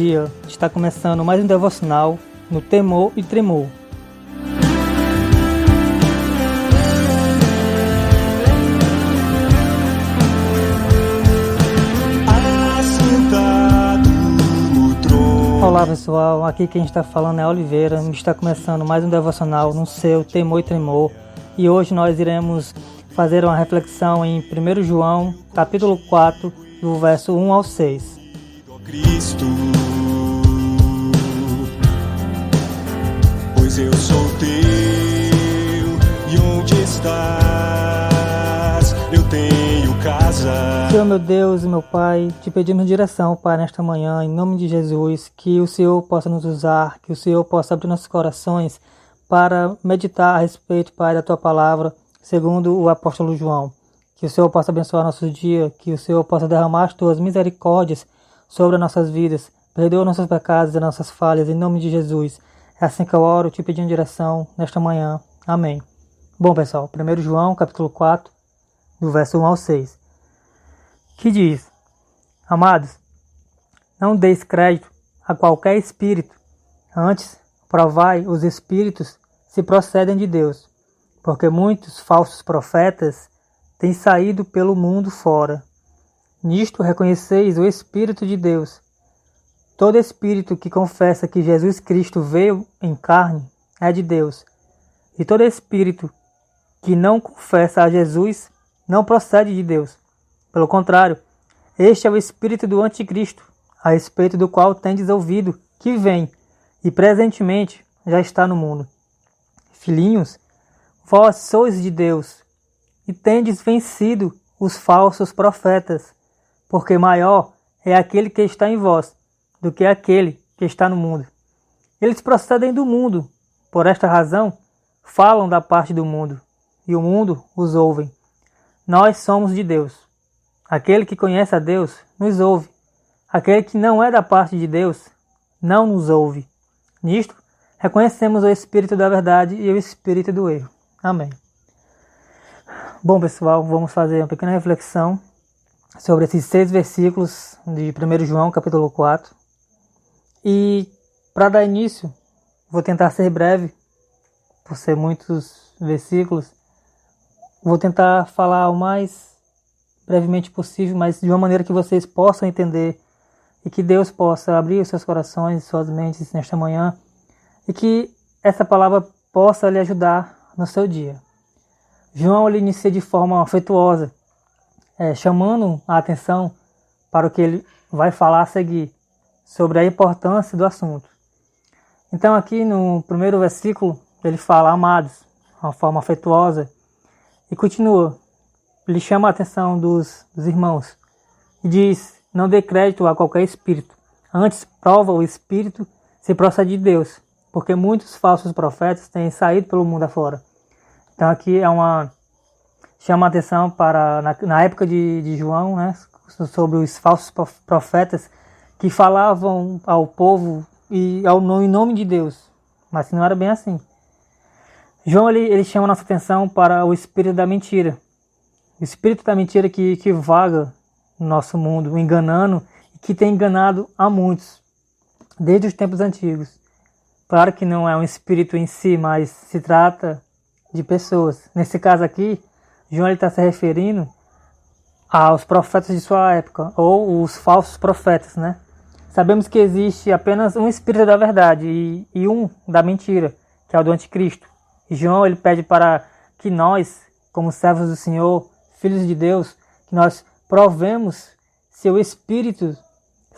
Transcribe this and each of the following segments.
dia. Está começando mais um devocional no Temor e Tremor. Olá pessoal, aqui quem está falando é Oliveira. Está começando mais um devocional no seu Temor e Tremor. E hoje nós iremos fazer uma reflexão em 1 João, capítulo 4, do verso 1 ao 6. Cristo, pois eu sou teu, e onde estás? Eu tenho casa. Senhor meu Deus e meu Pai, te pedimos direção, Pai, nesta manhã, em nome de Jesus, que o Senhor possa nos usar, que o Senhor possa abrir nossos corações para meditar a respeito, Pai, da Tua Palavra, segundo o apóstolo João. Que o Senhor possa abençoar nosso dia, que o Senhor possa derramar as Tuas misericórdias sobre as nossas vidas. Perdoa nossos pecados e nossas falhas, em nome de Jesus. É assim que eu oro, te pedindo direção nesta manhã. Amém. Bom, pessoal, 1 João, capítulo 4, do verso 1 ao 6, que diz: Amados, não deis crédito a qualquer espírito, antes provai os espíritos se procedem de Deus, porque muitos falsos profetas têm saído pelo mundo fora. Nisto reconheceis o Espírito de Deus. Todo espírito que confessa que Jesus Cristo veio em carne é de Deus, e todo espírito que não confessa a Jesus não procede de Deus. Pelo contrário, este é o espírito do anticristo, a respeito do qual tendes ouvido que vem, e presentemente já está no mundo. Filhinhos, vós sois de Deus, e tendes vencido os falsos profetas, porque maior é aquele que está em vós do que aquele que está no mundo. Eles procedem do mundo, por esta razão falam da parte do mundo, e o mundo os ouve. Nós somos de Deus. Aquele que conhece a Deus nos ouve. Aquele que não é da parte de Deus não nos ouve. Nisto, reconhecemos o espírito da verdade e o espírito do erro. Amém. Bom, pessoal, vamos fazer uma pequena reflexão sobre esses 6 versículos de 1 João, capítulo 4. E, para dar início, vou tentar ser breve, por ser muitos versículos. Vou tentar falar o mais brevemente possível, mas de uma maneira que vocês possam entender e que Deus possa abrir os seus corações e suas mentes nesta manhã e que essa palavra possa lhe ajudar no seu dia. João ele inicia de forma afetuosa, chamando a atenção para o que ele vai falar a seguir, sobre a importância do assunto. Então aqui no primeiro versículo ele fala amados, de uma forma afetuosa, e continua, ele chama a atenção dos irmãos e diz: não dê crédito a qualquer espírito, antes prova o espírito se procede de Deus, porque muitos falsos profetas têm saído pelo mundo afora. Então aqui chama a atenção para, na época de João, né, sobre os falsos profetas que falavam ao povo em nome de Deus, mas não era bem assim. João ele chama a nossa atenção para o espírito da mentira. O espírito da mentira que vaga no nosso mundo, enganando e que tem enganado a muitos, desde os tempos antigos. Claro que não é um espírito em si, mas se trata de pessoas. Nesse caso aqui, João está se referindo aos profetas de sua época, ou os falsos profetas, né? Sabemos que existe apenas um espírito da verdade e um da mentira, que é o do anticristo. E João ele pede para que nós, como servos do Senhor, filhos de Deus, que nós provemos se o Espírito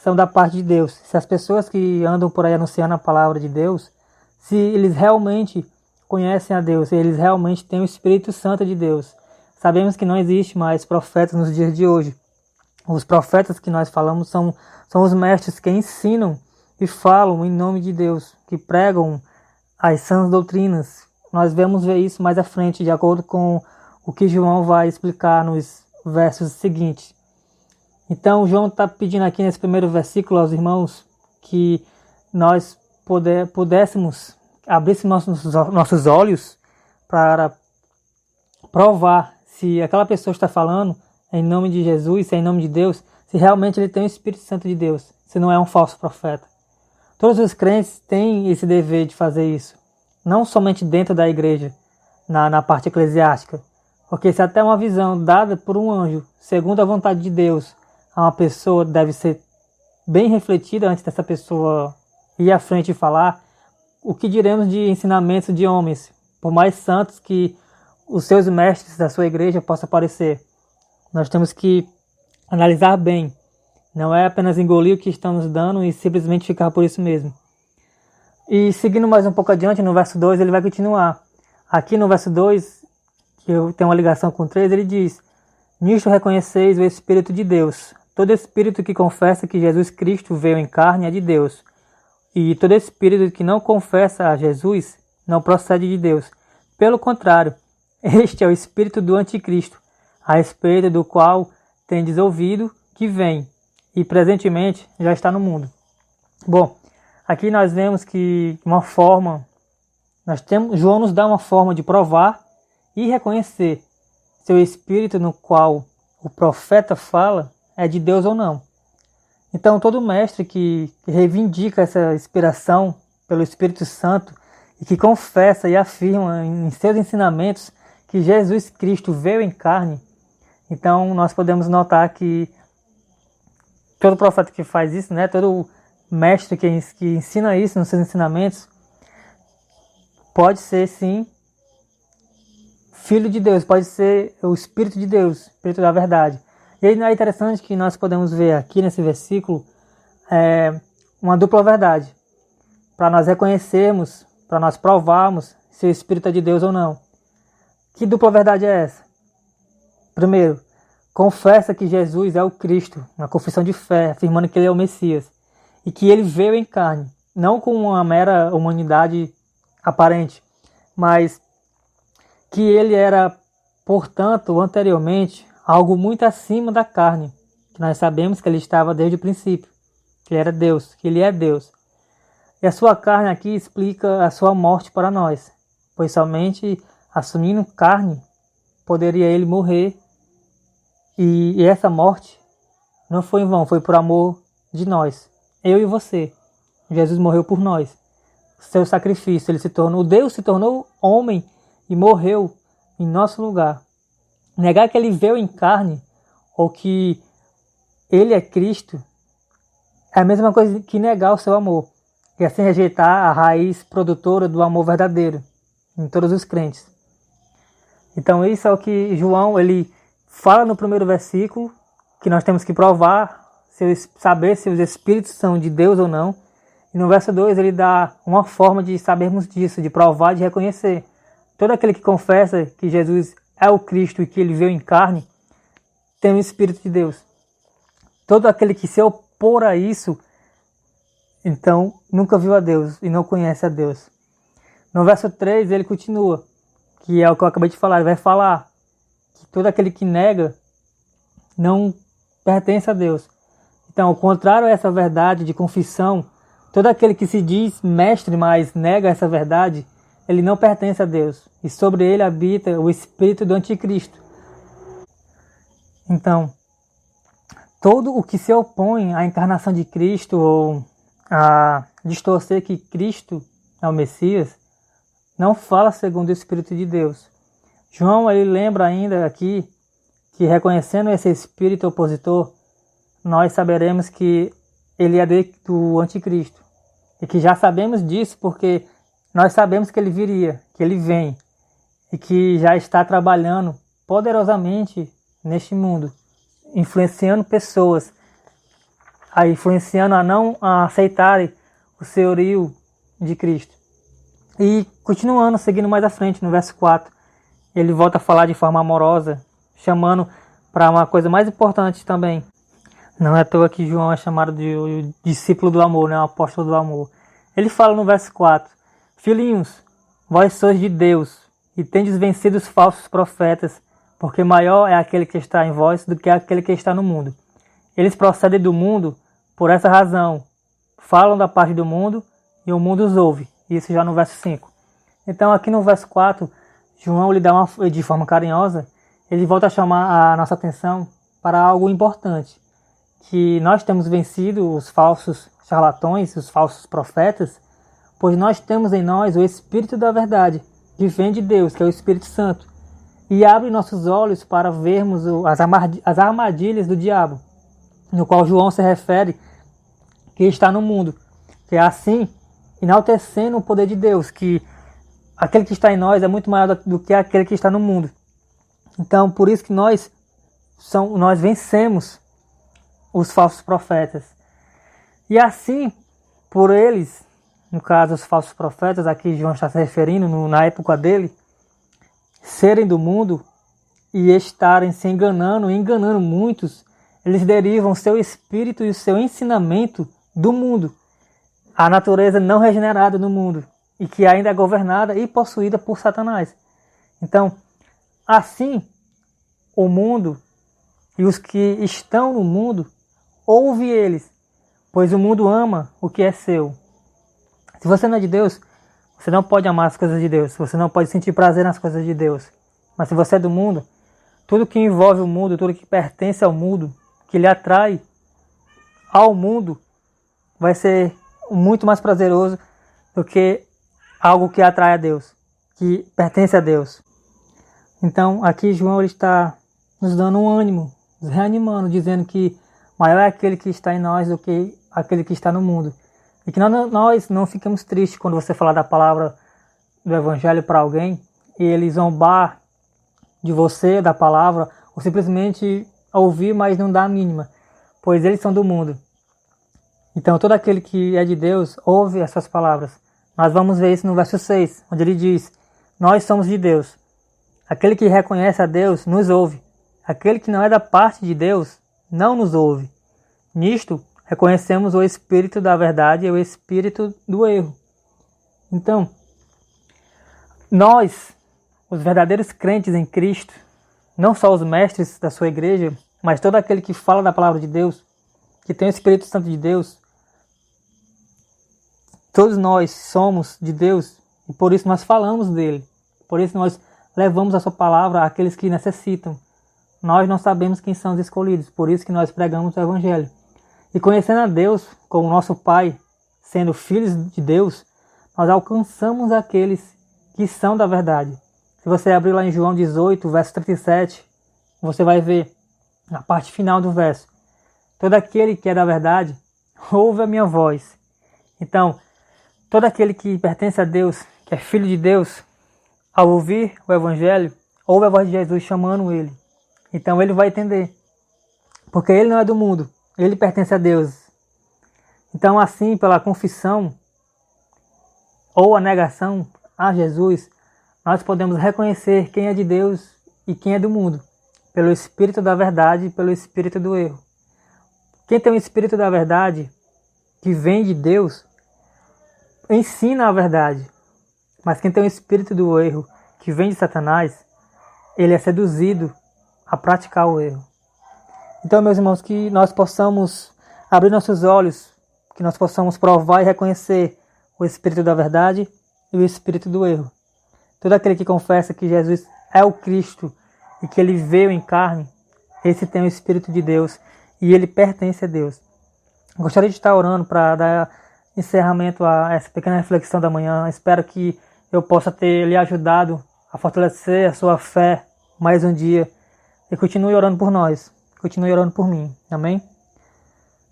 são da parte de Deus. Se as pessoas que andam por aí anunciando a palavra de Deus, se eles realmente conhecem a Deus, se eles realmente têm o Espírito Santo de Deus. Sabemos que não existe mais profetas nos dias de hoje. Os profetas que nós falamos são os mestres que ensinam e falam em nome de Deus, que pregam as sãs doutrinas. Nós vamos ver isso mais à frente, de acordo com o que João vai explicar nos versos seguintes. Então, João está pedindo aqui nesse primeiro versículo aos irmãos que nós pudéssemos abrir nossos olhos para provar se aquela pessoa está falando em nome de Jesus, se é em nome de Deus, se realmente ele tem o Espírito Santo de Deus, se não é um falso profeta. Todos os crentes têm esse dever de fazer isso, não somente dentro da igreja, na parte eclesiástica, porque se até uma visão dada por um anjo, segundo a vontade de Deus, a uma pessoa deve ser bem refletida antes dessa pessoa ir à frente e falar, o que diremos de ensinamentos de homens, por mais santos que os seus mestres da sua igreja possam parecer. Nós temos que analisar bem, não é apenas engolir o que estão nos dando e simplesmente ficar por isso mesmo. E seguindo mais um pouco adiante, no verso 2, ele vai continuar. Aqui no verso 2, que tem uma ligação com 3, ele diz: nisto reconheceis o Espírito de Deus. Todo espírito que confessa que Jesus Cristo veio em carne é de Deus. E todo espírito que não confessa a Jesus não procede de Deus. Pelo contrário, este é o espírito do anticristo, a respeito do qual tendes ouvido que vem, e presentemente já está no mundo. Bom, aqui nós vemos que João nos dá uma forma de provar e reconhecer se o espírito no qual o profeta fala é de Deus ou não. Então todo mestre que reivindica essa inspiração pelo Espírito Santo e que confessa e afirma em seus ensinamentos que Jesus Cristo veio em carne, então nós podemos notar que todo profeta que faz isso, né, todo mestre que ensina isso nos seus ensinamentos, pode ser sim filho de Deus, pode ser o Espírito de Deus, Espírito da verdade. E aí é interessante que nós podemos ver aqui nesse versículo uma dupla verdade, para nós reconhecermos, para nós provarmos se o Espírito é de Deus ou não. Que dupla verdade é essa? Primeiro, confessa que Jesus é o Cristo, uma confissão de fé, afirmando que ele é o Messias, e que ele veio em carne, não com uma mera humanidade aparente, mas que ele era, portanto, anteriormente, algo muito acima da carne, que nós sabemos que ele estava desde o princípio, que ele era Deus, que ele é Deus. E a sua carne aqui explica a sua morte para nós, pois somente assumindo carne poderia ele morrer, e essa morte não foi em vão, foi por amor de nós, eu e você. Jesus morreu por nós. Seu sacrifício, Deus se tornou homem e morreu em nosso lugar. Negar que ele veio em carne ou que ele é Cristo é a mesma coisa que negar o seu amor e assim rejeitar a raiz produtora do amor verdadeiro em todos os crentes. Então isso é o que João ele fala no primeiro versículo, que nós temos que provar, saber se os espíritos são de Deus ou não. E no verso 2 ele dá uma forma de sabermos disso, de provar, de reconhecer. Todo aquele que confessa que Jesus é o Cristo e que ele veio em carne, tem o Espírito de Deus. Todo aquele que se opor a isso, então nunca viu a Deus e não conhece a Deus. No verso 3 ele continua, que é o que eu acabei de falar, ele vai falar que todo aquele que nega não pertence a Deus. Então, ao contrário a essa verdade de confissão, todo aquele que se diz mestre, mas nega essa verdade, ele não pertence a Deus, e sobre ele habita o espírito do anticristo. Então, todo o que se opõe à encarnação de Cristo ou a distorcer que Cristo é o Messias, não fala segundo o Espírito de Deus. João ele lembra ainda aqui que reconhecendo esse espírito opositor, nós saberemos que ele é do anticristo. E que já sabemos disso porque nós sabemos que ele viria, que ele vem, e que já está trabalhando poderosamente neste mundo, influenciando pessoas, influenciando a não aceitarem o senhorio de Cristo. E continuando, seguindo mais à frente, no verso 4, ele volta a falar de forma amorosa, chamando para uma coisa mais importante também. Não é à toa que João é chamado de discípulo do amor, né? O apóstolo do amor. Ele fala no verso 4, filhinhos, vós sois de Deus, e tendes vencido os falsos profetas, porque maior é aquele que está em vós do que aquele que está no mundo. Eles procedem do mundo por essa razão, falam da parte do mundo e o mundo os ouve. Isso já no verso 5. Então aqui no verso 4, João lhe dá de forma carinhosa, ele volta a chamar a nossa atenção para algo importante, que nós temos vencido os falsos charlatões, os falsos profetas, pois nós temos em nós o Espírito da verdade, que vem de Deus, que é o Espírito Santo, e abre nossos olhos para vermos as armadilhas do diabo, no qual João se refere, que está no mundo, que é assim, enaltecendo o poder de Deus, que aquele que está em nós é muito maior do que aquele que está no mundo. Então, por isso que nós vencemos os falsos profetas. E assim, por eles, no caso os falsos profetas, aqui João está se referindo na época dele, serem do mundo e estarem se enganando muitos, eles derivam o seu espírito e o seu ensinamento do mundo, a natureza não regenerada no mundo, e que ainda é governada e possuída por Satanás. Então, assim, o mundo e os que estão no mundo, ouve eles, pois o mundo ama o que é seu. Se você não é de Deus, você não pode amar as coisas de Deus, você não pode sentir prazer nas coisas de Deus. Mas se você é do mundo, tudo que envolve o mundo, tudo que pertence ao mundo, que lhe atrai ao mundo, vai ser muito mais prazeroso do que algo que atrai a Deus, que pertence a Deus. Então aqui João ele está nos dando um ânimo, nos reanimando, dizendo que maior é aquele que está em nós do que aquele que está no mundo. E que nós não fiquemos tristes quando você falar da palavra do Evangelho para alguém e ele zombar de você, da palavra, ou simplesmente ouvir, mas não dar a mínima, pois eles são do mundo. Então todo aquele que é de Deus ouve essas palavras. Nós vamos ver isso no verso 6, onde ele diz: nós somos de Deus. Aquele que reconhece a Deus nos ouve. Aquele que não é da parte de Deus não nos ouve. Nisto reconhecemos o espírito da verdade e o espírito do erro. Então, nós, os verdadeiros crentes em Cristo, não só os mestres da sua igreja, mas todo aquele que fala da palavra de Deus, que tem o Espírito Santo de Deus, todos nós somos de Deus e por isso nós falamos dele. Por isso nós levamos a sua palavra àqueles que necessitam. Nós não sabemos quem são os escolhidos, por isso que nós pregamos o Evangelho. E conhecendo a Deus como nosso Pai, sendo filhos de Deus, nós alcançamos aqueles que são da verdade. Se você abrir lá em João 18, verso 37, você vai ver na parte final do verso: todo aquele que é da verdade, ouve a minha voz. Então, todo aquele que pertence a Deus, que é filho de Deus, ao ouvir o Evangelho, ouve a voz de Jesus chamando ele. Então ele vai entender, porque ele não é do mundo, ele pertence a Deus. Então assim, pela confissão ou a negação a Jesus, nós podemos reconhecer quem é de Deus e quem é do mundo, pelo Espírito da verdade e pelo Espírito do erro. Quem tem o Espírito da verdade, que vem de Deus, ensina a verdade. Mas quem tem o Espírito do erro, que vem de Satanás, ele é seduzido a praticar o erro. Então, meus irmãos, que nós possamos abrir nossos olhos, que nós possamos provar e reconhecer o Espírito da verdade e o Espírito do erro. Todo aquele que confessa que Jesus é o Cristo e que ele veio em carne, esse tem o Espírito de Deus e ele pertence a Deus. Gostaria de estar orando para dar encerramento a essa pequena reflexão da manhã. Espero que eu possa ter lhe ajudado a fortalecer a sua fé mais um dia. E continue orando por nós. Continue orando por mim. Amém?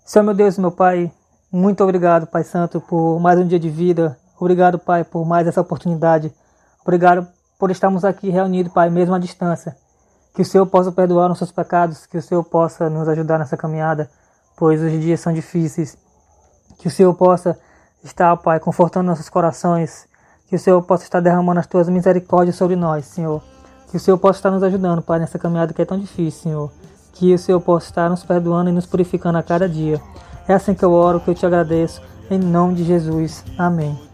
Senhor meu Deus, meu Pai, muito obrigado, Pai Santo, por mais um dia de vida. Obrigado, Pai, por mais essa oportunidade. Obrigado por estarmos aqui reunidos, Pai, mesmo à distância. Que o Senhor possa perdoar nossos pecados, que o Senhor possa nos ajudar nessa caminhada, pois os dias são difíceis. Que o Senhor possa estar, Pai, confortando nossos corações. Que o Senhor possa estar derramando as Tuas misericórdias sobre nós, Senhor. Que o Senhor possa estar nos ajudando, Pai, nessa caminhada que é tão difícil, Senhor. Que o Senhor possa estar nos perdoando e nos purificando a cada dia. É assim que eu oro, que eu te agradeço. Em nome de Jesus. Amém.